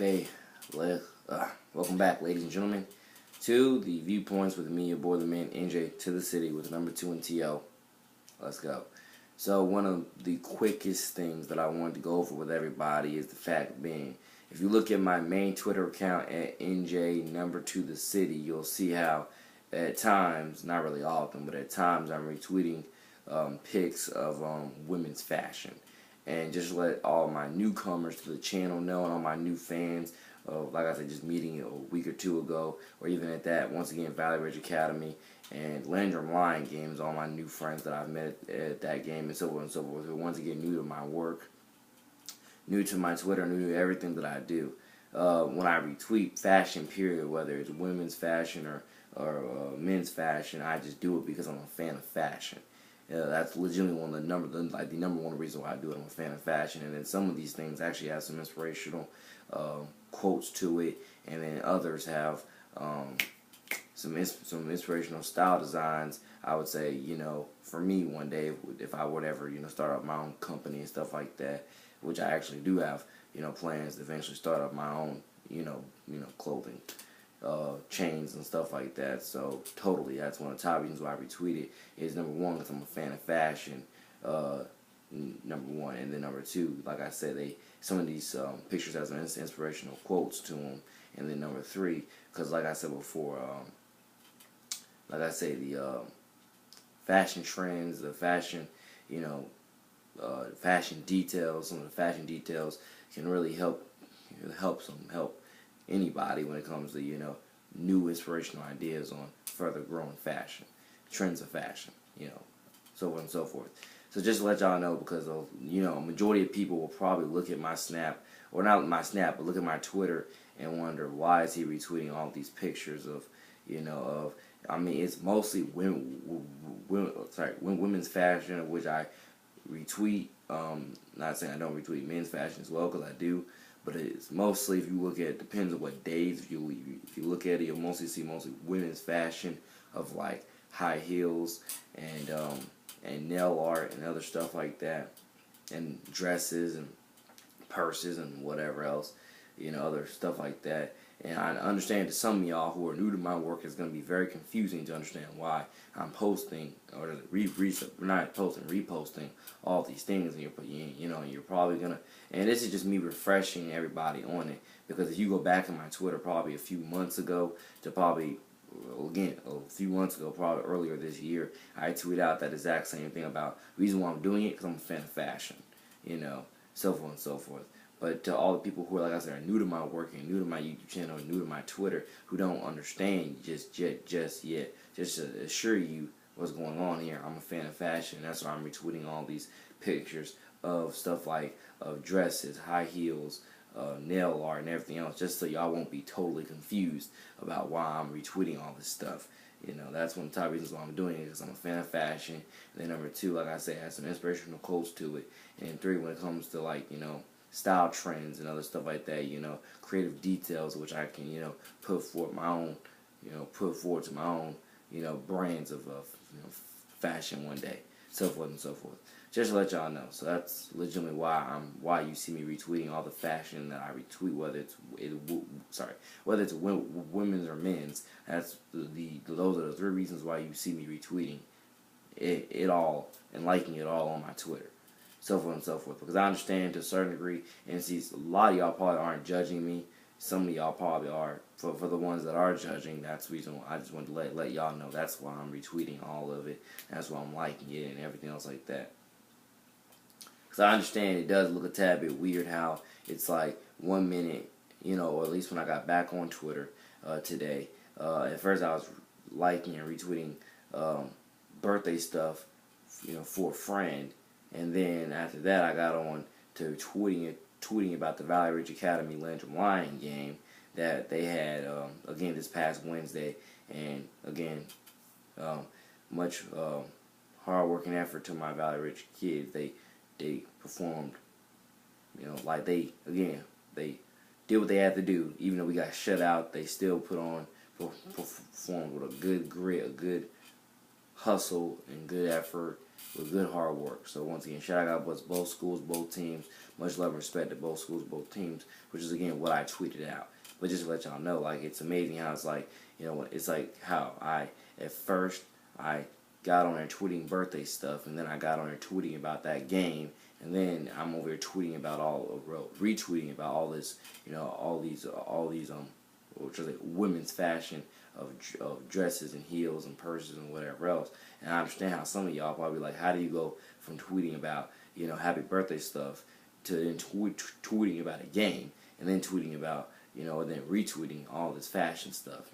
Okay, welcome back, ladies and gentlemen, to the Viewpoints with me, your boy, the man, NJ, to the city with number 2 and TL. Let's go. So, one of the quickest things that I wanted to go over with everybody is the fact being, if you look at my main Twitter account at NJ number 2 the city, you'll see how at times, not really all of them, but at times I'm retweeting pics of women's fashion. And just let all my newcomers to the channel know, and all my new fans, like I said, just meeting a week or two ago, or even at that, once again, Valley Ridge Academy and Landrum Lion Games, all my new friends that I've met at that game, and so on and so forth. Who once again, new to my work, new to my Twitter, new to everything that I do. When I retweet fashion, period, whether it's women's fashion or men's fashion, I just do it because I'm a fan of fashion. That's legitimately one of the number one reason why I do it. I'm a fan of fashion, and then some of these things actually have some inspirational quotes to it, and then others have some inspirational style designs. I would say, for me, one day if I would ever start up my own company and stuff like that, which I actually do have plans to eventually start up my own clothing. Chains and stuff like that. So totally, that's one of the top reasons why I retweeted. Is number one, because I'm a fan of fashion. Number one, and then number two, like I said, some of these pictures have some inspirational quotes to them. And then number three, because like I said before, the fashion trends, the fashion, fashion details, some of the fashion details can really help anybody when it comes to new inspirational ideas on further growing fashion, trends of fashion, so on and so forth. So just to let y'all know, because a majority of people will probably look at my Snap, or not my Snap, but look at my Twitter and wonder why is he retweeting all these pictures of it's mostly women's fashion, of which I retweet. Not saying I don't retweet men's fashion as well, because I do. But it's mostly, if you look at it, depends on what days. If you look at it, you'll mostly see women's fashion of like high heels and nail art and other stuff like that, and dresses and purses and whatever else, other stuff like that. And I understand to some of y'all who are new to my work, it's going to be very confusing to understand why I'm posting, or reposting all these things, and you're probably going to, and this is just me refreshing everybody on it, because if you go back in my Twitter probably a few months ago to probably earlier this year, I tweeted out that exact same thing about the reason why I'm doing it, because I'm a fan of fashion, so forth and so forth. But to all the people who are, like I said, are new to my work and new to my YouTube channel and new to my Twitter, who don't understand just yet, just to assure you what's going on here, I'm a fan of fashion. That's why I'm retweeting all these pictures of stuff like dresses, high heels, nail art, and everything else, just so y'all won't be totally confused about why I'm retweeting all this stuff. That's one of the top reasons why I'm doing it, because I'm a fan of fashion. And then number two, like I said, it has some inspirational quotes to it. And three, when it comes to style trends and other stuff like that, creative details, which I can, put forward to my own, brands of, fashion one day, so forth and so forth. Just to let y'all know. So that's legitimately why you see me retweeting all the fashion that I retweet, whether it's women's or men's. Those are the three reasons why you see me retweeting it all and liking it all on my Twitter. So forth and so forth, because I understand to a certain degree, and see, a lot of y'all probably aren't judging me. Some of y'all probably are. For the ones that are judging, that's the reason why I just wanted to let y'all know. That's why I'm retweeting all of it. That's why I'm liking it and everything else like that. Because I understand it does look a tad bit weird how it's like 1 minute, or at least when I got back on Twitter today. At first I was liking and retweeting birthday stuff, for a friend. And then after that, I got on to tweeting about the Valley Ridge Academy Landrum Lion game that they had again this past Wednesday. And again, much hard work and effort to my Valley Ridge kids. They performed, like they did what they had to do. Even though we got shut out, they still performed with a good grit, a good hustle, and good effort, with good hard work. So once again, shout out to both schools, both teams, much love and respect to both schools, both teams, which is again what I tweeted out. But just to let y'all know, like, it's amazing how it's like, it's like how at first I got on there tweeting birthday stuff, and then I got on there tweeting about that game, and then I'm over here tweeting about retweeting about all this, all these which is like women's fashion of dresses and heels and purses and whatever else. And I understand how some of y'all probably like, how do you go from tweeting about, happy birthday stuff to then tweeting about a game, and then tweeting about, and then retweeting all this fashion stuff,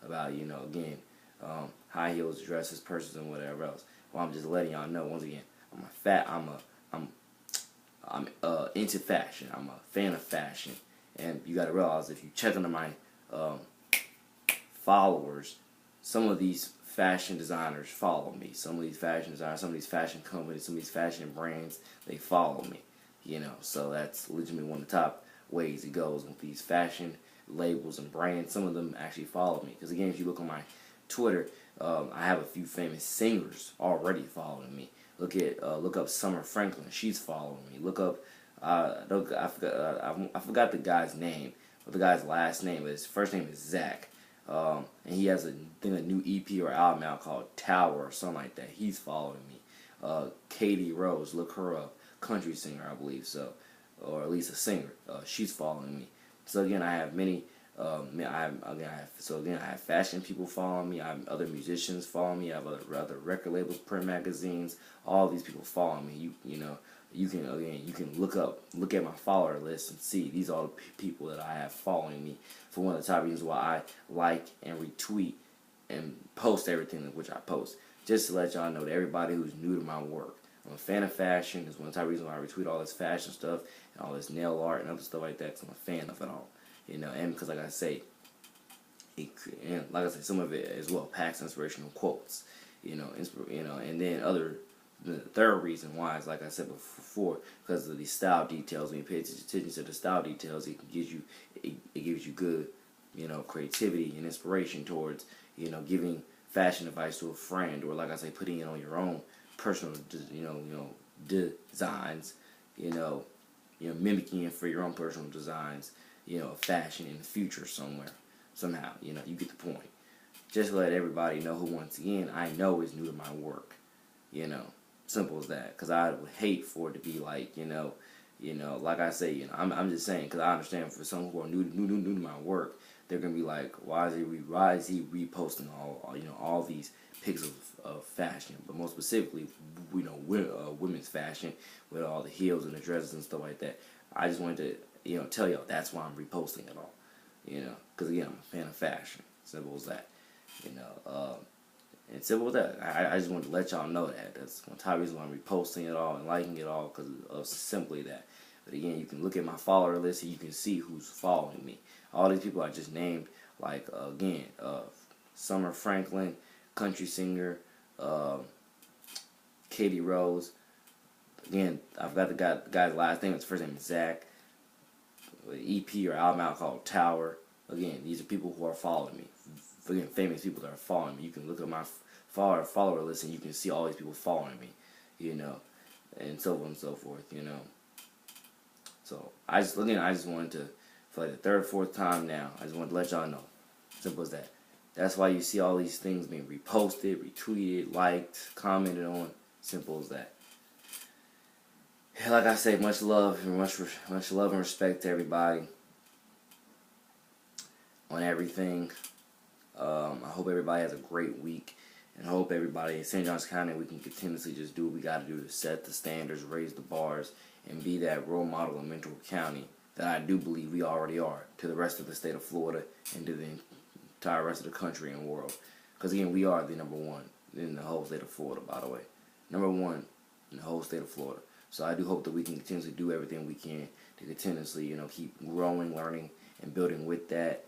about, again, high heels, dresses, purses, and whatever else. Well, I'm just letting y'all know, once again, I'm into fashion. I'm a fan of fashion. And you gotta realize, if you check under my followers, some of these fashion designers follow me. Some of these fashion designers, some of these fashion companies, some of these fashion brands, they follow me. So that's legitimately one of the top ways it goes with these fashion labels and brands. Some of them actually follow me. Because again, if you look on my Twitter, I have a few famous singers already following me. Look up Summer Franklin. She's following me. Look up I forgot the guy's name, but the guy's last name, his first name is Zach. And he has a new EP or album out called Tower or something like that. He's following me. Katie Rose, look her up. Country singer, I believe so, or at least a singer. She's following me. So again, I have many. I have fashion people following me. I have other musicians following me. I have other record labels, print magazines. All these people follow me. You can look at my follower list and see these are all the people that I have following me. For one of the top reasons why I like and retweet and post everything which I post, just to let y'all know, that everybody who's new to my work, I'm a fan of fashion. It's one of the top reasons why I retweet all this fashion stuff and all this nail art and other stuff like that, because I'm a fan of it all. And because, like I say, some of it as well packs inspirational quotes. And then the third reason why is, like I said before, because of the style details. When you pay attention to the style details, it gives you good, creativity and inspiration towards, giving fashion advice to a friend, or, like I say, putting it on your own personal, designs, mimicking it for your own personal designs, of fashion in the future somehow, you get the point. Just to let everybody know who, once again, I know is new to my work, simple as that, because I would hate for it to be like, like I say, I'm just saying, because I understand for some who are new to my work, they're gonna be like, why is he reposting all these pics of fashion, but more specifically, women's fashion with all the heels and the dresses and stuff like that. I just wanted to, tell y'all that's why I'm reposting it all, because again, I'm a fan of fashion. Simple as that, and simple as that. I just wanted to let y'all know that. That's one top reason why I'm reposting it all and liking it all, because of simply that. But again, you can look at my follower list and you can see who's following me. All these people I just named, like, again, Summer Franklin, country singer, Katie Rose. Again, I forgot the guy's last name. His first name is Zach. EP or album out called Tower. Again, these are people who are following me. Again, famous people that are following me. You can look at my follower list and you can see all these people following me, and so on and so forth, So I just wanted to, for like the third or fourth time now, I just wanted to let y'all know. Simple as that. That's why you see all these things being reposted, retweeted, liked, commented on. Simple as that. Like I say, much love and much love and respect to everybody on everything. I hope everybody has a great week, and I hope everybody in St. Johns County, we can continuously just do what we got to do to set the standards, raise the bars, and be that role model in Mentor County that I do believe we already are to the rest of the state of Florida and to the entire rest of the country and world. Because again, we are the number one in the whole state of Florida, by the way. Number one in the whole state of Florida. So I do hope that we can continuously do everything we can to continuously, keep growing, learning, and building with that,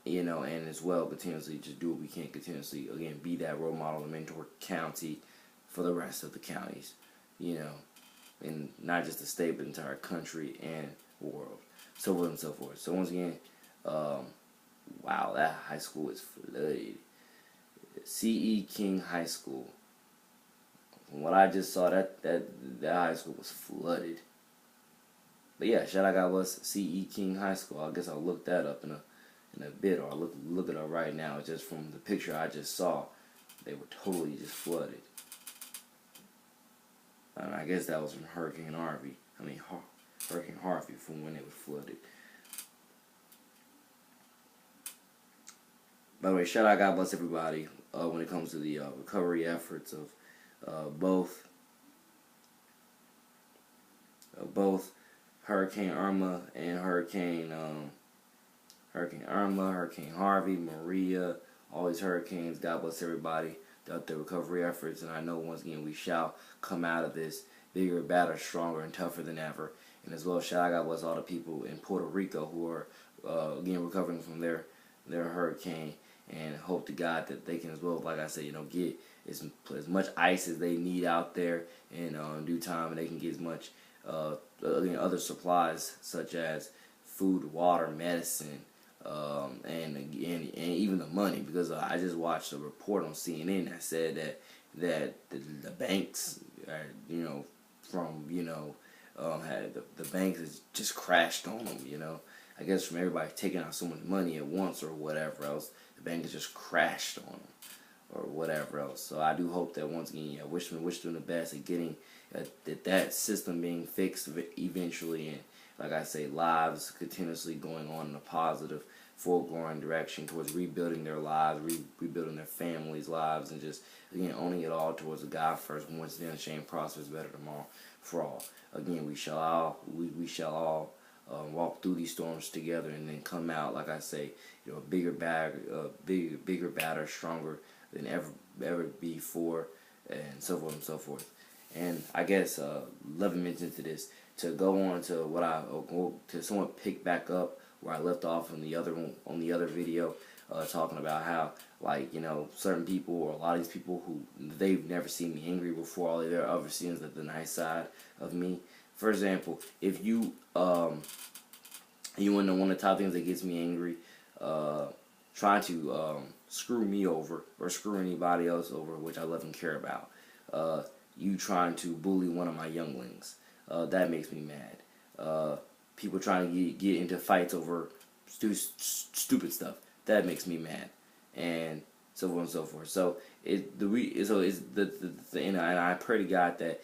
and as well continuously just do what we can, continuously, again, be that role model in Mentor County for the rest of the counties, and not just the state, but the entire country and world, so on and so forth. So once again, wow, that high school is flooded. C.E. King High School. From what I just saw, that high school was flooded. But yeah, shout out God bless C.E. King High School. I guess I'll look that up in a bit, or I'll look it up right now. Just from the picture I just saw, they were totally just flooded. I guess that was from Hurricane Harvey. Hurricane Harvey from when it was flooded. By the way, shout out God bless everybody when it comes to the recovery efforts of both Hurricane Irma and Hurricane Irma, Hurricane Harvey, Maria, all these hurricanes. God bless everybody out their recovery efforts, and I know once again we shall come out of this bigger, badder, stronger, and tougher than ever. And as well, shout out God bless all the people in Puerto Rico who are again recovering from their hurricane, and hope to God that they can as well, like I said, get as much ice as they need out there in due time, and they can get as much other supplies such as food, water, medicine, and even the money, because I just watched a report on CNN that said that the banks, had the banks has just crashed on them. I guess from everybody taking out so much money at once or whatever else, the bank has just crashed on them or whatever else. So I do hope that once again, I wish them the best at getting that system being fixed eventually, and like I say, lives continuously going on in a positive, forward-going direction towards rebuilding their lives, rebuilding their families' lives, and just again owning it all towards the God first. Once then, shame prospers better tomorrow for all. Again, we shall all walk through these storms together, and then come out, like I say, bigger, badder, stronger than ever before, and so forth and so forth. And I guess 11 minutes into this, to go on to to somewhat pick back up where I left off on the other video, talking about how certain people, or a lot of these people who they've never seen me angry before, all they've ever seen is the nice side of me. For example, if you want to know one of the top things that gets me angry, trying to screw me over or screw anybody else over, which I love and care about. You trying to bully one of my younglings, that makes me mad. People trying to get into fights over stupid stuff, that makes me mad, and so on and so forth. So and I pray to God that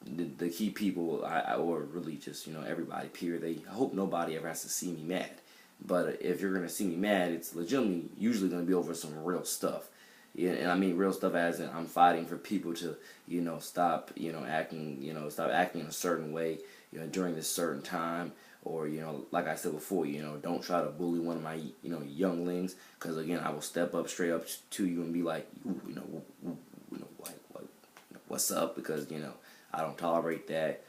the key people, or really just everybody, period. I hope nobody ever has to see me mad. But if you're gonna see me mad, it's legitimately usually gonna be over some real stuff. Yeah, and I mean real stuff as in I'm fighting for people to stop stop acting in a certain way during this certain time, or like I said before, don't try to bully one of my younglings, because again I will step up straight up to you and be like, what's up, because I don't tolerate that.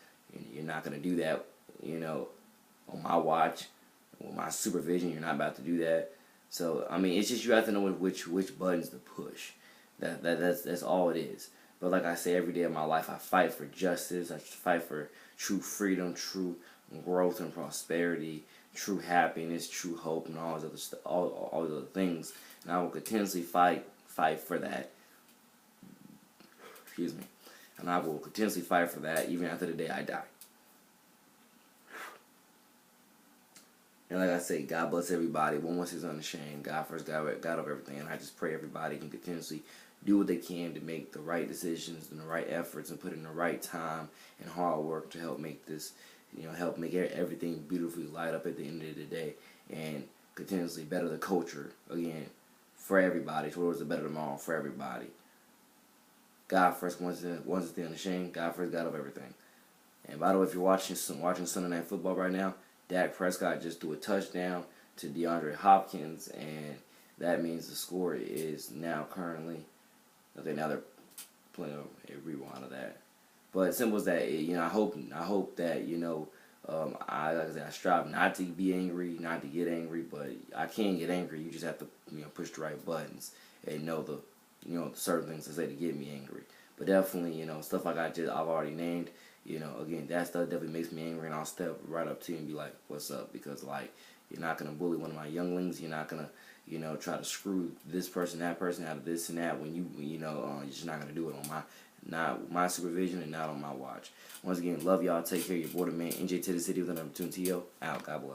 You're not gonna do that on my watch, with my supervision. You're not about to do that. So I mean, it's just you have to know which buttons to push. That's all it is. But like I say, every day of my life, I fight for justice. I fight for true freedom, true growth and prosperity, true happiness, true hope, and all those other all those other things. And I will continuously fight for that. Excuse me. And I will continuously fight for that even after the day I die. And like I say, God bless everybody. One once is unashamed. God first, God of everything. And I just pray everybody can continuously do what they can to make the right decisions and the right efforts, and put in the right time and hard work to help make this, help make everything beautifully light up at the end of the day, and continuously better the culture, again, for everybody, towards a better tomorrow for everybody. God first, once is the unashamed. God first, God of everything. And by the way, if you're watching Sunday Night Football right now, Dak Prescott just threw a touchdown to DeAndre Hopkins, and that means the score is now currently, okay, now they're playing a rewind of that. But simple as that, I hope that, like I said, I strive not to be angry, not to get angry, but I can get angry. You just have to, push the right buttons and know the certain things to say to get me angry. But definitely, stuff like I've already named, again, that stuff definitely makes me angry, and I'll step right up to you and be like, what's up? Because, you're not going to bully one of my younglings. You're not going to, try to screw this person, that person out of this and that when you're just not going to do it not my supervision and not on my watch. Once again, love y'all. Take care. Your boy the man, NJ to the city with the number 2 and T.O. Out. God bless.